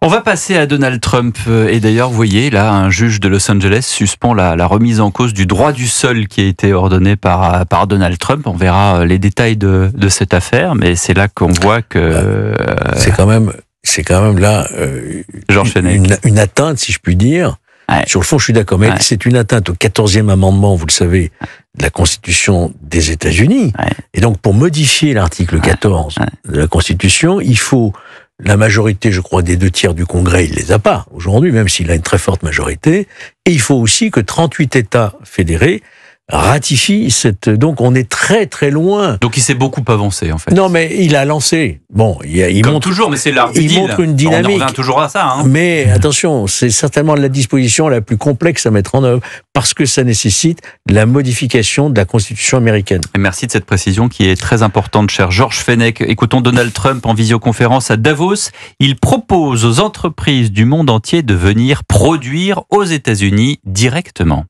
On va passer à Donald Trump. Et d'ailleurs, vous voyez, là, un juge de Los Angeles suspend la remise en cause du droit du sol qui a été ordonné par Donald Trump. On verra les détails de cette affaire, mais c'est là qu'on voit que... C'est quand même là une atteinte, si je puis dire. Ouais. Sur le fond, je suis d'accord, mais c'est une atteinte au 14e amendement, vous le savez, de la Constitution des États-Unis. Ouais. Et donc, pour modifier l'article 14 de la Constitution, il faut la majorité, je crois, des 2/3 du Congrès. Il les a pas aujourd'hui, même s'il a une très forte majorité. Et il faut aussi que 38 États fédérés ratifie cette... Donc on est très très loin. Donc il s'est beaucoup avancé en fait. Non mais il a lancé. Bon, il comme montre toujours, mais c'est l'art du il deal. montre une dynamique. On revient toujours à ça. Hein. Mais attention, c'est certainement la disposition la plus complexe à mettre en œuvre parce que ça nécessite la modification de la Constitution américaine. Et merci de cette précision qui est très importante, cher Georges Fenech. Écoutons Donald Trump en visioconférence à Davos. Il propose aux entreprises du monde entier de venir produire aux États-Unis directement.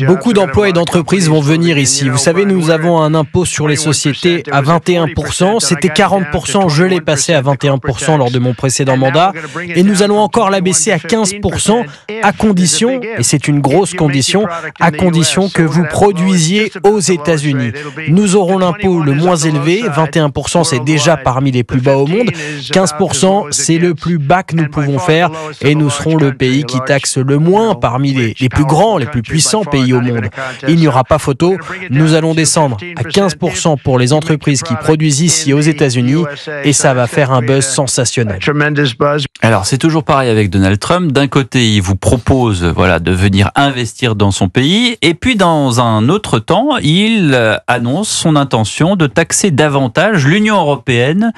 Beaucoup d'emplois et d'entreprises vont venir ici. Vous savez, nous avons un impôt sur les sociétés à 21%. C'était 40%. Je l'ai passé à 21% lors de mon précédent mandat. Et nous allons encore l'abaisser à 15% à condition, et c'est une grosse condition, à condition que vous produisiez aux États-Unis. Nous aurons l'impôt le moins élevé. 21%, c'est déjà parmi les plus bas au monde. 15%, c'est le plus bas que nous pouvons faire. Et nous serons le pays qui taxe le moins parmi les plus grands, les plus puissants pays au monde. Il n'y aura pas photo, nous allons descendre à 15% pour les entreprises qui produisent ici aux États-Unis et ça va faire un buzz sensationnel. Alors c'est toujours pareil avec Donald Trump, d'un côté il vous propose de venir investir dans son pays et puis dans un autre temps il annonce son intention de taxer davantage l'Union européenne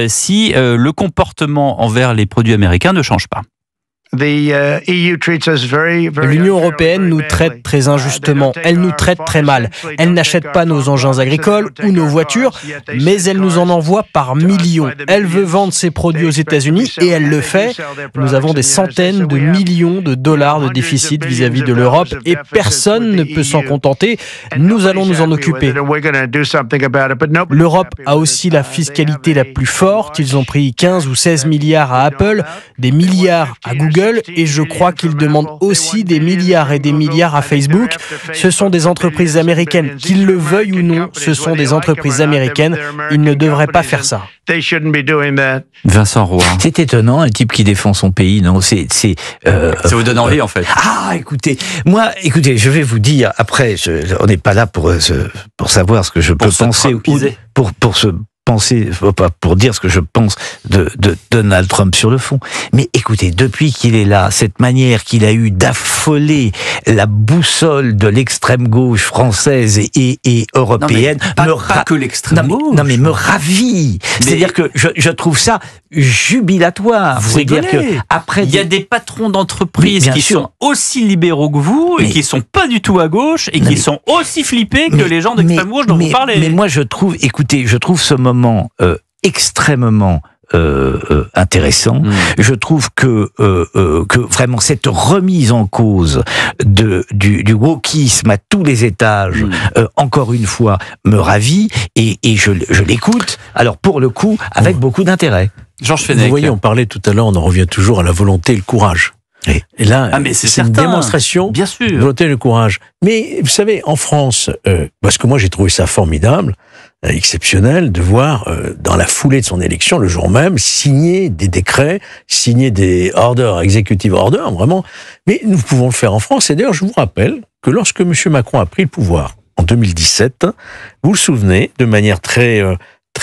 si le comportement envers les produits américains ne change pas. L'Union européenne nous traite très injustement, elle nous traite très mal. Elle n'achète pas nos engins agricoles ou nos voitures, mais elle nous en envoie par millions. Elle veut vendre ses produits aux États-Unis et elle le fait. Nous avons des centaines de millions de dollars de déficit vis-à-vis de l'Europe et personne ne peut s'en contenter. Nous allons nous en occuper. L'Europe a aussi la fiscalité la plus forte. Ils ont pris 15 ou 16 milliards à Apple, des milliards à Google, et je crois qu'ils demandent aussi des milliards et des milliards à Facebook. Ce sont des entreprises américaines, qu'ils le veuillent ou non, ce sont des entreprises américaines. Ils ne devraient pas faire ça. Vincent Roy. C'est étonnant, un type qui défend son pays, non ? Ça vous donne envie en fait. Ah, écoutez, je vais vous dire, après, on n'est pas là pour savoir ce que je peux penser, pour dire ce que je pense de Donald Trump sur le fond. Mais écoutez, depuis qu'il est là, cette manière qu'il a eu d'affoler la boussole de l'extrême gauche française et européenne, pas que l'extrême gauche. Non mais me ravit. C'est-à-dire que je trouve ça jubilatoire. C'est-à-dire que après il y a des patrons d'entreprises qui sont aussi libéraux que vous et qui sont pas du tout à gauche et qui sont aussi flippés que les gens d'extrême gauche dont vous parlez. Mais moi je trouve ce moment extrêmement intéressant. Je trouve que vraiment cette remise en cause du wokisme à tous les étages, encore une fois, me ravit et je l'écoute. Alors pour le coup, avec beaucoup d'intérêt. Georges Fenech. Vous voyez, on parlait tout à l'heure, on en revient toujours à la volonté et le courage. Et là, c'est une démonstration bien sûr. de volonté et le courage. Mais vous savez, en France, parce que moi j'ai trouvé ça formidable, exceptionnel, de voir, dans la foulée de son élection, le jour même, signer des décrets, signer des orders, executive orders, vraiment. Mais nous pouvons le faire en France. Et d'ailleurs, je vous rappelle que lorsque M. Macron a pris le pouvoir en 2017, vous le souvenez, de manière très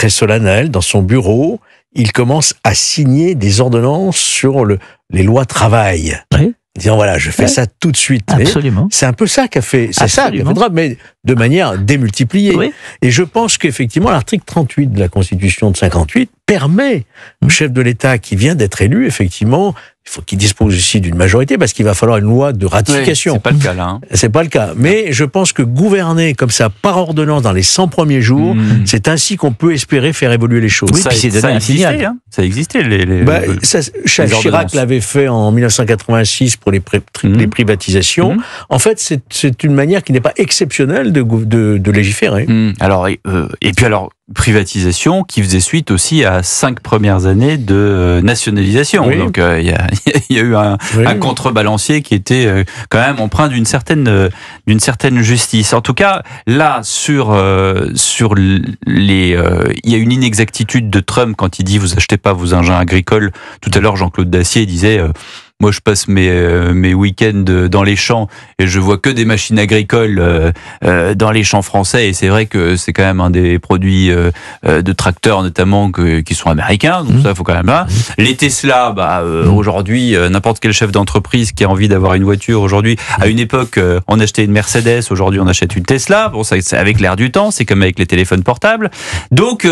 solennelle, dans son bureau, il commence à signer des ordonnances sur les lois travail. Oui. Disant voilà, je fais ça tout de suite. Absolument. C'est un peu ça qu'a fait, Trump, mais de manière démultipliée. Oui. Et je pense qu'effectivement, l'article 38 de la Constitution de 58 permet au chef de l'État qui vient d'être élu, effectivement, il faut qu'il dispose aussi d'une majorité parce qu'il va falloir une loi de ratification. Oui, c'est pas le cas là. C'est pas le cas. Mais je pense que gouverner comme ça par ordonnance dans les 100 premiers jours, c'est ainsi qu'on peut espérer faire évoluer les choses. Oui, puis c'est donné un signal. Hein. Ça existait. Chirac l'avait fait en 1986 pour les privatisations. En fait, c'est une manière qui n'est pas exceptionnelle difficile de légiférer. Alors, et puis alors, privatisation qui faisait suite aussi à 5 premières années de nationalisation. Oui. Donc il y a eu un contrebalancier qui était quand même empreint d'une certaine justice. En tout cas, là sur les il y a une inexactitude de Trump quand il dit vous achetez pas vos engins agricoles. Tout à l'heure, Jean-Claude Dacier disait moi, je passe mes week-ends dans les champs et je vois que des machines agricoles dans les champs français. Et c'est vrai que c'est quand même un des produits de tracteurs, notamment, qui sont américains. Donc ça, il faut quand même là. Les Tesla, aujourd'hui, n'importe quel chef d'entreprise qui a envie d'avoir une voiture aujourd'hui, à une époque, on achetait une Mercedes. Aujourd'hui, on achète une Tesla. Bon, ça, c'est avec l'air du temps. C'est comme avec les téléphones portables. Donc,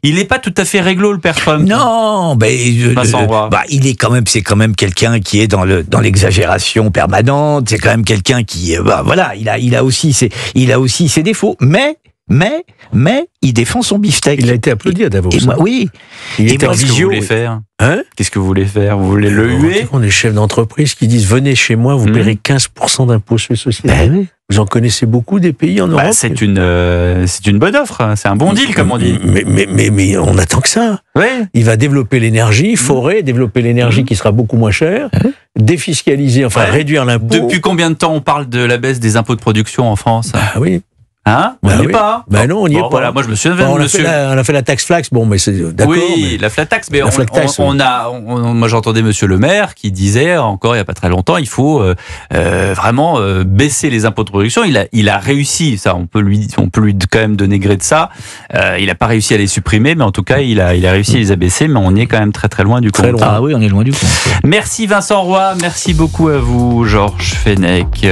il n'est pas tout à fait réglo, le père Trump. Non, il est quand même, c'est quand même quelqu'un qui est dans l'exagération permanente. C'est quand même quelqu'un qui, il a aussi ses défauts, mais il défend son beefsteak. Il a été applaudi à Davos. Oui. Il était en Qu'est-ce que vous visio. voulez faire Hein? Qu'est-ce que vous voulez faire? Vous voulez le huer? On est chefs d'entreprise qui disent venez chez moi, vous paierez 15% d'impôts sur les sociétés. Oui. Vous en connaissez beaucoup des pays en Europe? C'est une bonne offre. C'est un bon deal, comme on dit. Mais on attend que ça. Oui. Il va développer l'énergie, développer l'énergie qui sera beaucoup moins chère, défiscaliser, réduire l'impôt. Depuis combien de temps on parle de la baisse des impôts de production en France? Ah oui. Hein? On n'y est pas. Non, on n'y est pas. Voilà, moi je me souviens on a fait la taxe flax, mais c'est d'accord. Oui, la flat tax, mais moi j'entendais monsieur le maire qui disait encore il n'y a pas très longtemps, il faut vraiment baisser les impôts de production. Il a réussi, ça on peut lui quand même donner gré de ça. Il n'a pas réussi à les supprimer, mais en tout cas il a réussi à les abaisser, mais on est quand même très très loin du compte. Ah oui, on est loin du compte. Merci Vincent Roy, merci beaucoup à vous Georges Fenech.